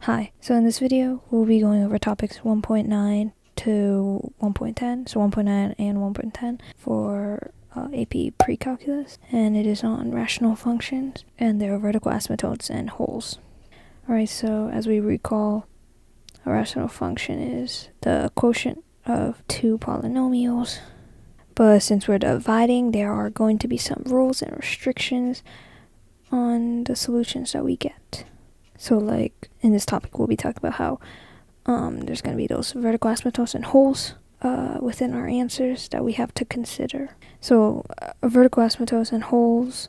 Hi, so in this video, we'll be going over topics 1.9 to 1.10, so 1.9 and 1.10 for AP Pre-Calculus, and it is on rational functions and their vertical asymptotes and wholes. Alright, so as we recall, a rational function is the quotient of two polynomials, but since we're dividing, there are going to be some rules and restrictions on the solutions that we get. So like in this topic, we'll be talking about how there's going to be those vertical asymptotes and wholes within our answers that we have to consider. So vertical asymptotes and wholes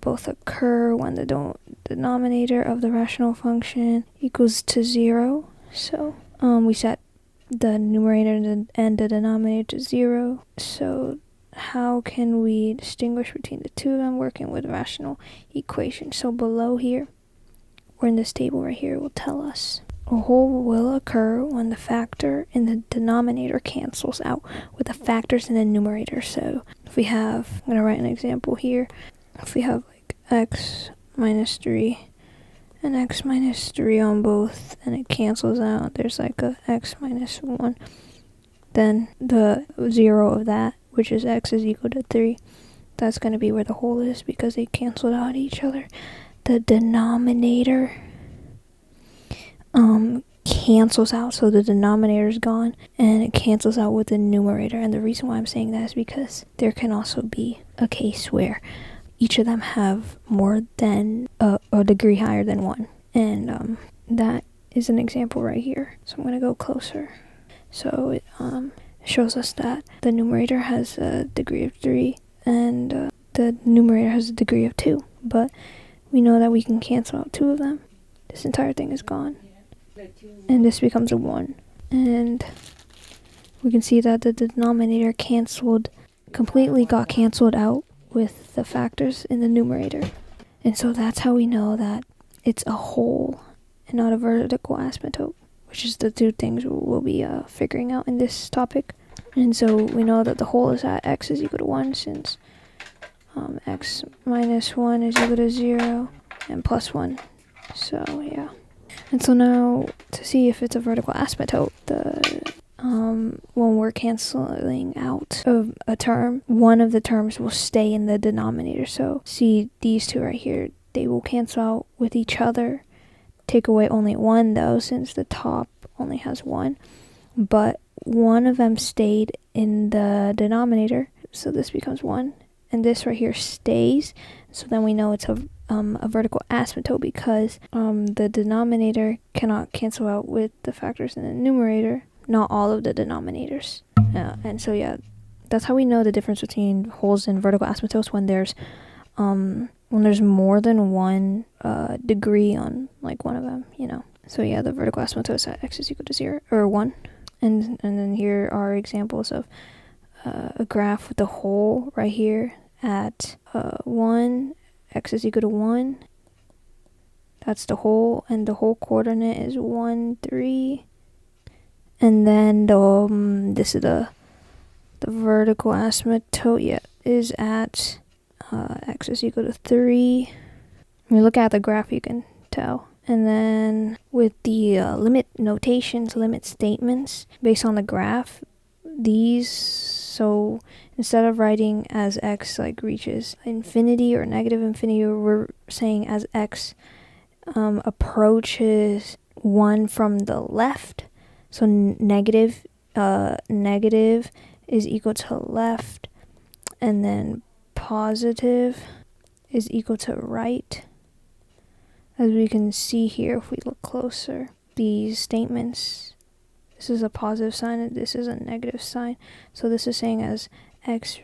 both occur when the denominator of the rational function equals to 0. So we set the numerator and the denominator to 0. So how can we distinguish between the two of them working with rational equations? So below here, or in this table right here, will tell us a whole will occur when the factor in the denominator cancels out with the factors in the numerator. So if we have, I'm going to write an example here. If we have like x minus 3 and x minus 3 on both, and it cancels out, there's like a x minus 1, then the 0 of that, which is x is equal to 3, that's going to be where the whole is because they canceled out each other. The denominator cancels out, so the denominator is gone and it cancels out with the numerator. And the reason why I'm saying that is because there can also be a case where each of them have more than a degree higher than 1, and that is an example right here. So I'm going to go closer. So it shows us that the numerator has a degree of 3 and the numerator has a degree of 2, but we know that we can cancel out 2 of them. This entire thing is gone. And this becomes a 1. And we can see that the denominator completely got canceled out with the factors in the numerator. And so that's how we know that it's a whole and not a vertical asymptote, which is the two things we'll be figuring out in this topic. And so we know that the whole is at x is equal to 1, since x minus 1 is equal to 0 and plus 1. So yeah. And so now to see if it's a vertical asymptote, when we're canceling out of a term, one of the terms will stay in the denominator. So see these two right here, they will cancel out with each other. Take away only 1 though, since the top only has 1. But one of them stayed in the denominator, so this becomes 1. And this right here stays, so then we know it's a vertical asymptote because the denominator cannot cancel out with the factors in the numerator, not all of the denominators. And so yeah, that's how we know the difference between wholes and vertical asymptotes when there's more than 1 degree on like one of them, you know. So yeah, the vertical asymptote is at x is equal to 0 or 1, and then here are examples of a graph with the whole right here at 1, x is equal to 1. That's the whole, and the whole coordinate is 1, 3. And then this is the vertical asymptote, is at x is equal to 3. When you look at the graph, you can tell. And then with the limit notations, limit statements based on the graph, so instead of writing as x like reaches infinity or negative infinity, we're saying as x approaches 1 from the left. So negative is equal to left, and then positive is equal to right. As we can see here, if we look closer, these statements, this is a positive sign and this is a negative sign. So this is saying as x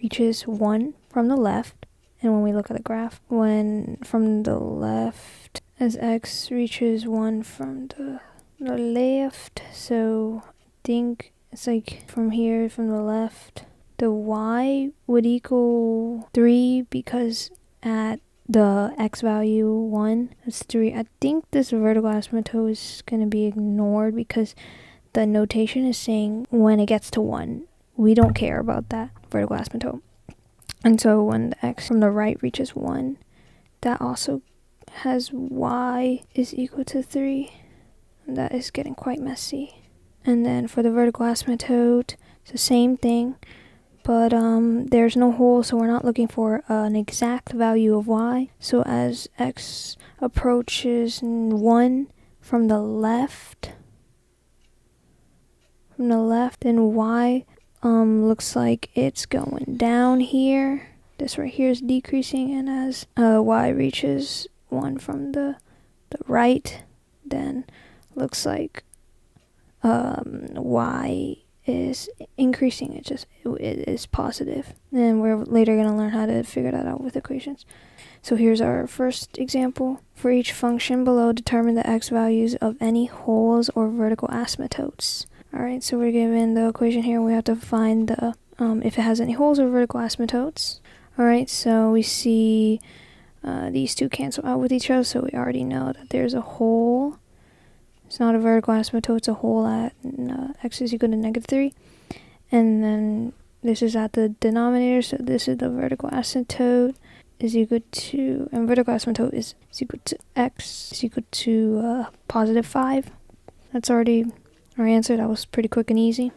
reaches 1 from the left, and when we look at the graph, when from the left, as x reaches 1 from the left, so I think it's like from here, from the left, the y would equal 3 because at the x value 1, that's 3. I think this vertical asymptote is going to be ignored because the notation is saying when it gets to 1. We don't care about that vertical asymptote. And so when the x from the right reaches 1, that also has y is equal to 3. That is getting quite messy. And then for the vertical asymptote, it's the same thing, but there's no hole, so we're not looking for an exact value of y. So as x approaches 1 from the left, then y looks like it's going down here. This right here is decreasing, and as y reaches 1 from the right, then looks like y is increasing. It is positive, and we're later going to learn how to figure that out with equations. So here's our first example. For each function below, determine the x values of any holes or vertical asymptotes. Alright, so we're given the equation here. We have to find the if it has any holes or vertical asymptotes. Alright, so we see these two cancel out with each other, so we already know that there's a hole. It's not a vertical asymptote, it's a hole at x is equal to -3. And then this is at the denominator, so this is the vertical asymptote is equal to, and vertical asymptote is equal to x is equal to +5. That's already our answer. That was pretty quick and easy.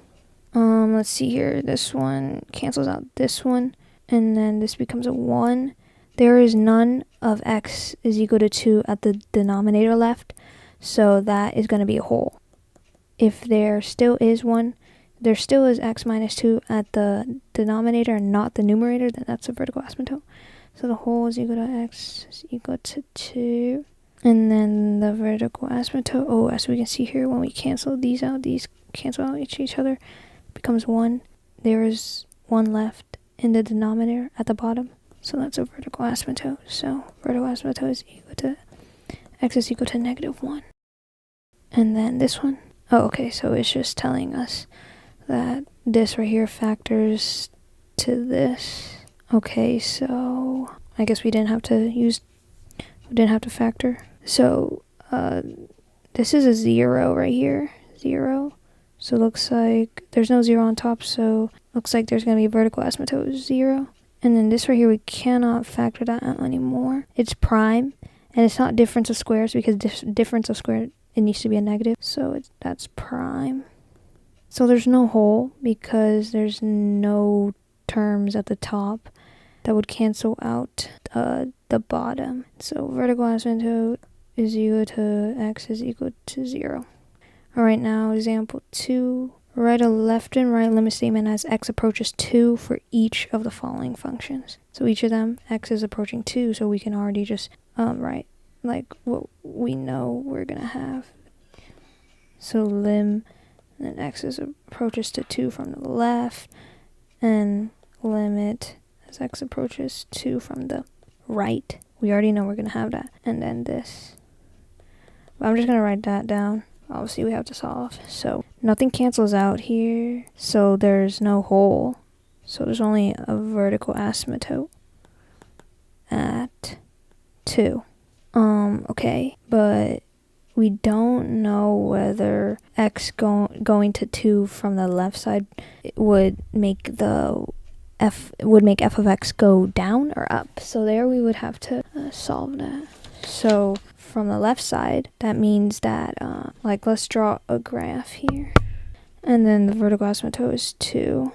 Let's see here. This one cancels out this one, and then this becomes a 1. There is none of x is equal to 2 at the denominator left, so that is going to be a hole. If there still is one, there still is x minus 2 at the denominator and not the numerator, then that's a vertical asymptote. So the hole is equal to x is equal to 2. And then the vertical asymptote, as we can see here, when we cancel these out, these cancel out each other, becomes 1. There is 1 left in the denominator at the bottom, so that's a vertical asymptote. So vertical asymptote is equal to x is equal to -1. And then this one, so it's just telling us that this right here factors to this. Okay, so I guess we didn't have to factor. So this is a 0 right here, 0. So it looks like there's no 0 on top, so looks like there's going to be a vertical asymptote 0. And then this right here, we cannot factor that out anymore. It's prime, and it's not difference of squares, because difference of square, it needs to be a negative, so that's prime. So there's no hole because there's no terms at the top that would cancel out the bottom. So vertical asymptote is equal to x is equal to 0. Alright, now example 2. Write a left and right limit statement as x approaches 2 for each of the following functions. So each of them, x is approaching 2, so we can already just write like what we know we're going to have. So lim, and then x approaches to 2 from the left, and limit as x approaches 2 from the right. We already know we're going to have that. And then this. But I'm just going to write that down. Obviously we have to solve. So nothing cancels out here, so there's no hole. So there's only a vertical asymptote at 2. Okay, but we don't know whether x going to 2 from the left side would make f of x go down or up. So there we would have to solve that. So from the left side, that means that let's draw a graph here, and then the vertical asymptote is 2.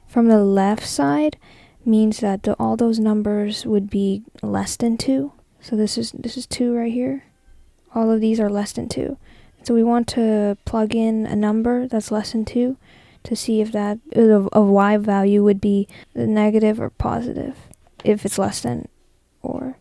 From the left side means that all those numbers would be less than 2. So this is 2 right here. All of these are less than 2. So we want to plug in a number that's less than 2 to see if that a y value would be negative or positive. If it's less than or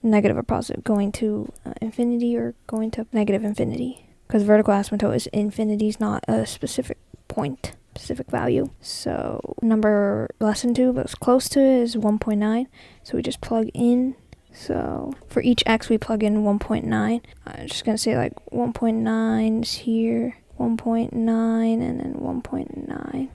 negative or positive, going to infinity or going to negative infinity. Because vertical asymptote is infinity, is not a specific point, specific value. So number less than 2 but close to it is 1.9. So we just plug in. So for each x we plug in 1.9. I'm just gonna say 1.9 is here, 1.9, and then 1.9.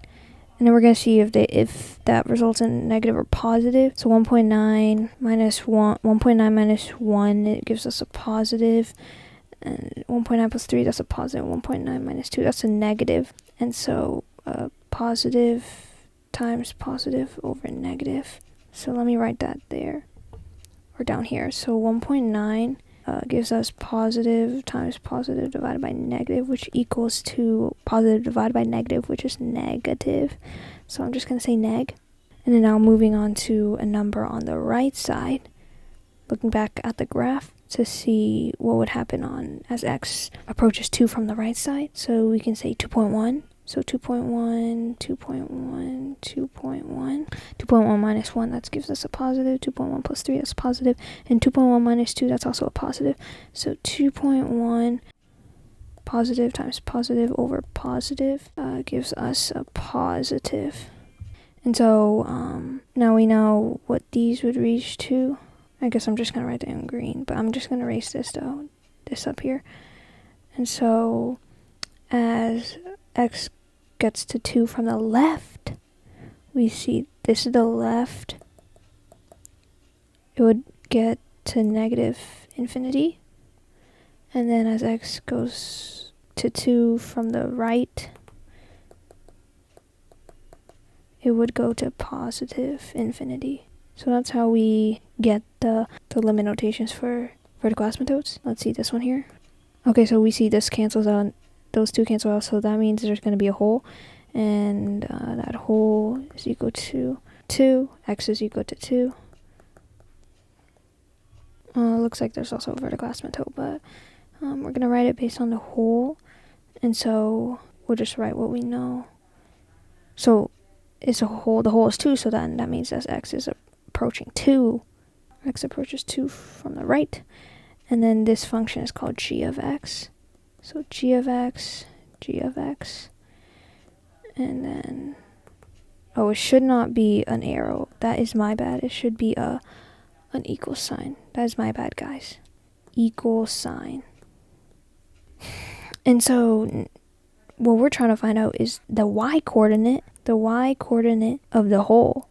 And then we're going to see if that results in negative or positive. So 1.9 minus 1, 1.9 minus 1, it gives us a positive. And 1.9 plus 3, that's a positive. 1.9 minus 2, that's a negative. And so positive times positive over negative. So let me write that there, or down here. So 1.9 gives us positive times positive divided by negative, which equals to positive divided by negative, which is negative. So I'm just going to say neg. And then now moving on to a number on the right side, looking back at the graph to see what would happen on as x approaches 2 from the right side. So we can say 2.1. So 2.1, 2.1, 2.1. 2.1 minus 1, that gives us a positive. 2.1 plus 3, that's positive. And 2.1 minus 2, that's also a positive. So 2.1 positive times positive over positive gives us a positive. And so now we know what these would reach to. I guess I'm just going to write it in green, but I'm just going to erase this though, this up here. And so as x gets to 2 from the left, we see this is the left. It would get to negative infinity. And then as x goes to 2 from the right, it would go to positive infinity. So that's how we get the limit notations for vertical asymptotes. Let's see this one here. Okay, so we see this cancels out, those two cancel out, so that means there's going to be a hole, and that hole is equal to 2, x is equal to 2. Looks like there's also a vertical asymptote, but we're going to write it based on the hole, and so we'll just write what we know. So it's a hole, the hole is 2, so then that means as x is approaching 2, x approaches 2 from the right, and then this function is called g of x. So g of x, and then, oh, it should not be an arrow. That is my bad. It should be an equal sign. That is my bad, guys. Equal sign. And so what we're trying to find out is the y coordinate of the hole,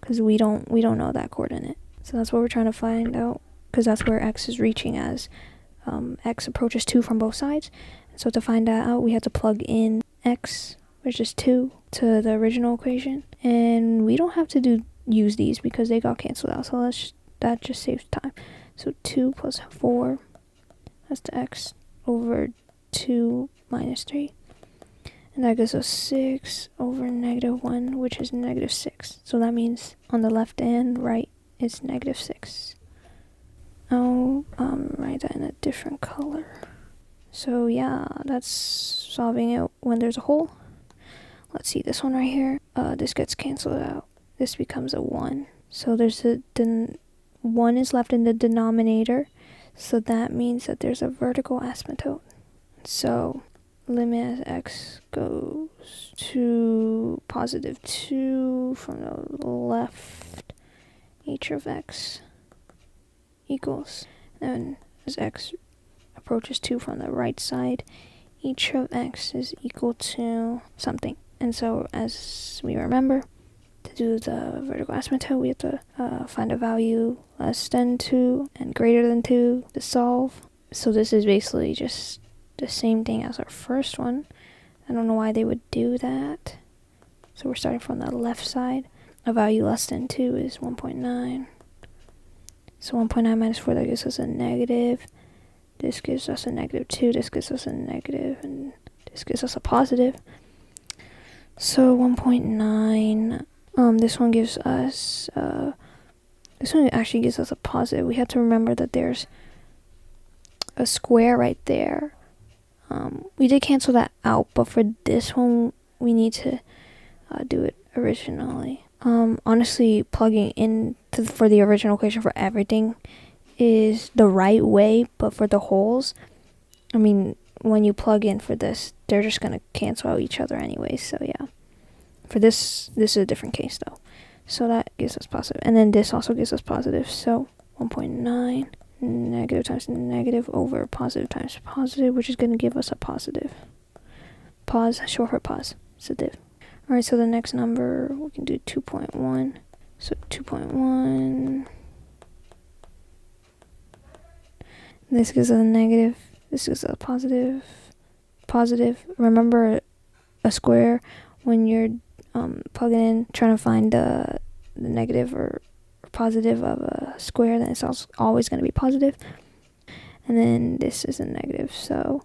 because we don't know that coordinate. So that's what we're trying to find out, because that's where x is reaching as x approaches 2 from both sides. So to find that out, we have to plug in x, which is 2, to the original equation, and we don't have to use these because they got canceled out, so that just saves time. So 2 plus 4, that's the x over 2 minus 3, and that gives us 6 over negative 1, which is negative 6. So that means on the left and right it's negative 6. I'll write that in a different color. So yeah, that's solving it when there's a hole. Let's see this one right here. This gets canceled out. This becomes a 1. So there's 1 is left in the denominator. So that means that there's a vertical asymptote. So limit as x goes to positive 2 from the left, h of x equals, and as x approaches 2 from the right side, h of x is equal to something. And so as we remember, to do the vertical asymptote, we have to find a value less than 2 and greater than 2 to solve. So this is basically just the same thing as our first one. I don't know why they would do that. So we're starting from the left side. A value less than 2 is 1.9. So 1.9 minus 4, that gives us a negative. This gives us a negative 2. This gives us a negative. And this gives us a positive. So 1.9. This one gives us, this one actually gives us a positive. We have to remember that there's a square right there. We did cancel that out, but for this one, we need to do it originally. Honestly, plugging in for the original equation for everything is the right way, but for the holes, I mean, when you plug in for this, they're just going to cancel out each other anyway, so yeah. For this is a different case though. So that gives us positive. And then this also gives us positive. So 1.9 negative times negative over positive times positive, which is going to give us a positive. Pause, short for positive. Alright, so the next number, we can do 2.1. So 2.1. This gives us a negative. This gives us a positive. Positive. Remember a square when you're plugging in, trying to find the negative or positive of a square, then it's also always going to be positive. and then this is a negative, so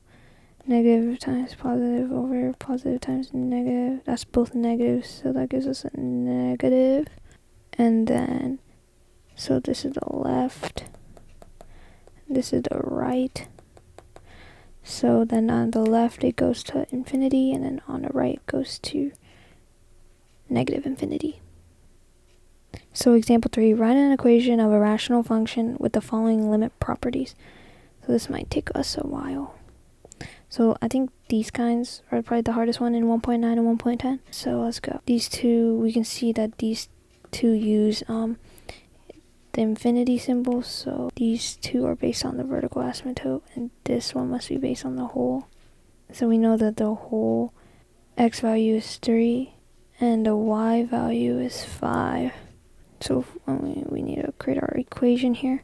negative times positive over positive times negative, that's both negatives, so that gives us a negative. And then, so this is the left, this is the right. So then on the left it goes to infinity, and then on the right it goes to negative infinity. So example 3, write an equation of a rational function with the following limit properties. So this might take us a while. So I think these kinds are probably the hardest one in 1.9 and 1.10. So let's go. These two, we can see that these two use the infinity symbol, so these two are based on the vertical asymptote, and this one must be based on the whole. So we know that the whole x value is 3 and the y value is 5. So we need to create our equation here.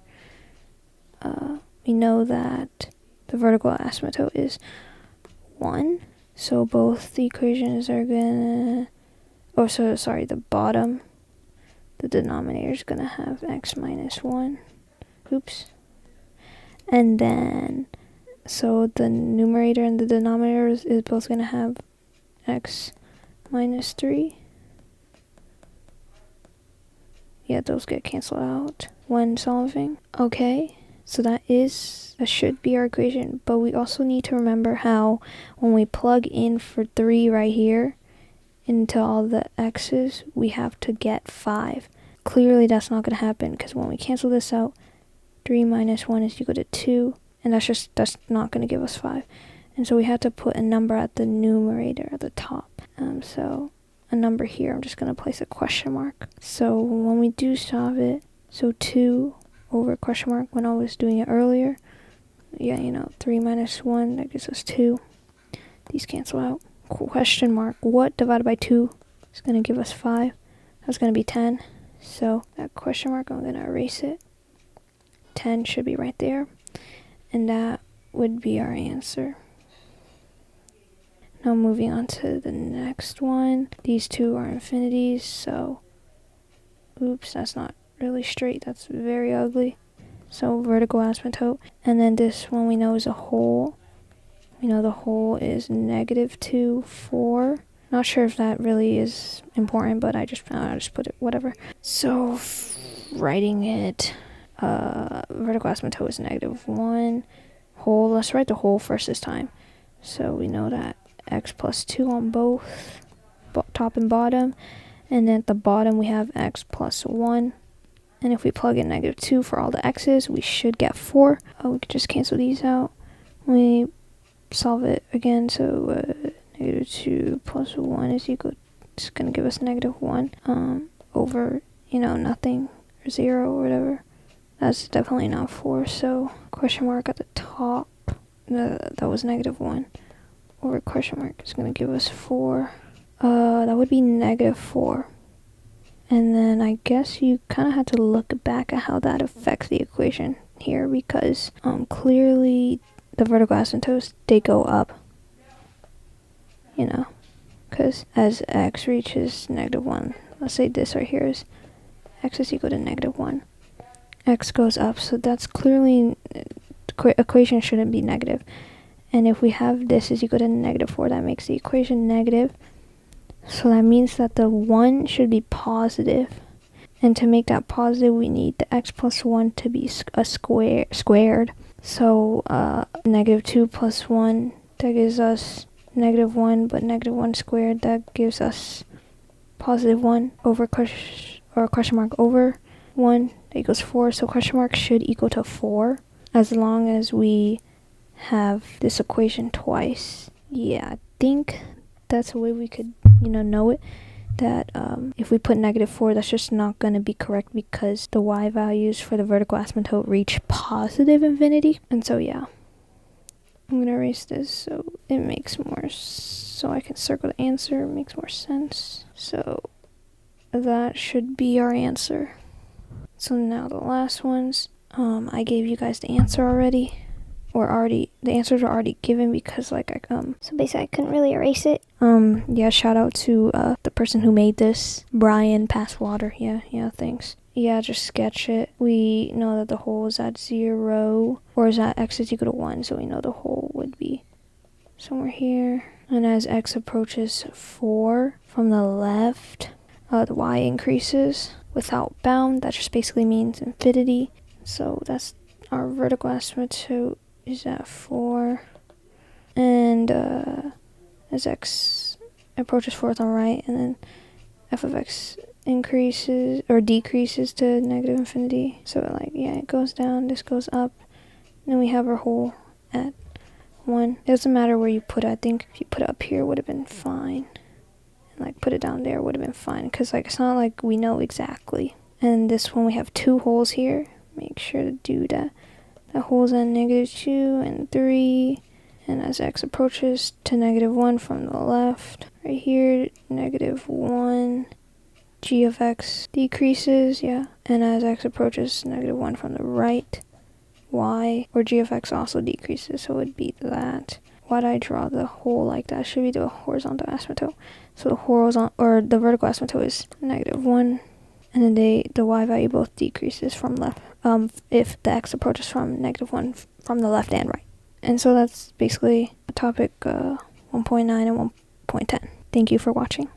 We know that the vertical asymptote is 1, so both the equations are gonna, the bottom, the denominator is gonna have x minus 1. Oops. And then, so the numerator and the denominator is both gonna have x minus 3. Yeah, those get canceled out when solving. Okay, so that should be our equation, but we also need to remember how when we plug in for 3 right here into all the x's, we have to get 5. Clearly that's not going to happen, because when we cancel this out, 3 minus 1 is equal to 2, and that's not going to give us 5. And so we have to put a number at the numerator at the top. So a number here, I'm just going to place a question mark. So when we do solve it, so 2 over question mark, when I was doing it earlier, 3 minus 1, that gives us 2. These cancel out. Question mark, what divided by 2 is going to give us 5? That's going to be 10. So that question mark, I'm going to erase it. 10 should be right there. And that would be our answer. Now moving on to the next one. These two are infinities, so oops, that's not really straight. That's very ugly. So vertical asymptote. And then this one we know is a whole. We know the whole is -2, 4. Not sure if that really is important, but I just put it, whatever. So writing it, vertical asymptote is -1. Whole, let's write the whole first this time. So we know that x plus 2 on both, top and bottom. And then at the bottom we have x plus 1. And if we plug in -2 for all the x's, we should get 4. We could just cancel these out. We solve it again, so -2 plus 1 is equal, it's going to give us -1 over, nothing, or 0 or whatever. That's definitely not 4, so question mark at the top, that was -1 over question mark is going to give us 4. That would be -4. And then I guess you kind of have to look back at how that affects the equation here, because clearly the vertical asymptotes, they go up, because as x reaches -1, let's say this right here is x is equal to -1, x goes up, so that's clearly, the equation shouldn't be negative. And if we have this is equal to -4, that makes the equation negative. So that means that the 1 should be positive. And to make that positive, we need the x plus 1 to be squared. So -2 plus 1, that gives us -1, but -1 squared, that gives us +1 over question mark over 1, that equals 4. So question mark should equal to 4, as long as we have this equation twice. Yeah, I think that's a way we could, know it, that if we put -4, that's just not going to be correct, because the y values for the vertical asymptote reach positive infinity. And so yeah, I'm going to erase this so it makes more, so I can circle the answer, it makes more sense. So that should be our answer. So now the last ones, I gave you guys the answer already. The answers are already given, because so basically I couldn't really erase it. Yeah, shout out to the person who made this, Bryan Passwater. Yeah, thanks. yeah, just sketch it. We know that the hole is at 0, or is at x is equal to 1, so we know the hole would be somewhere here. And as x approaches 4 from the left, the y increases without bound. That just basically means infinity. So that's our vertical asymptote is at 4. And as x approaches 4 on the right, and then f of x increases or decreases to negative infinity. So like, yeah, it goes down, this goes up, and then we have our hole at 1. It doesn't matter where you put it. I think if you put it up here, it would have been fine. And like put it down there would have been fine, because like it's not like we know exactly. And this one we have 2 holes here. Make sure to do that. That hole's at -2 and 3. And as x approaches to -1 from the left, right here, -1, g of x decreases, yeah. And as x approaches -1 from the right, y, or g of x also decreases, so it would be that. Why did I draw the hole like that? Should be the horizontal asymptote. So the horizontal, or the vertical asymptote is -1, and then the y value both decreases from left, if the x approaches from -1 from the left and right. And so that's basically topic 1.9 and 1.10. Thank you for watching.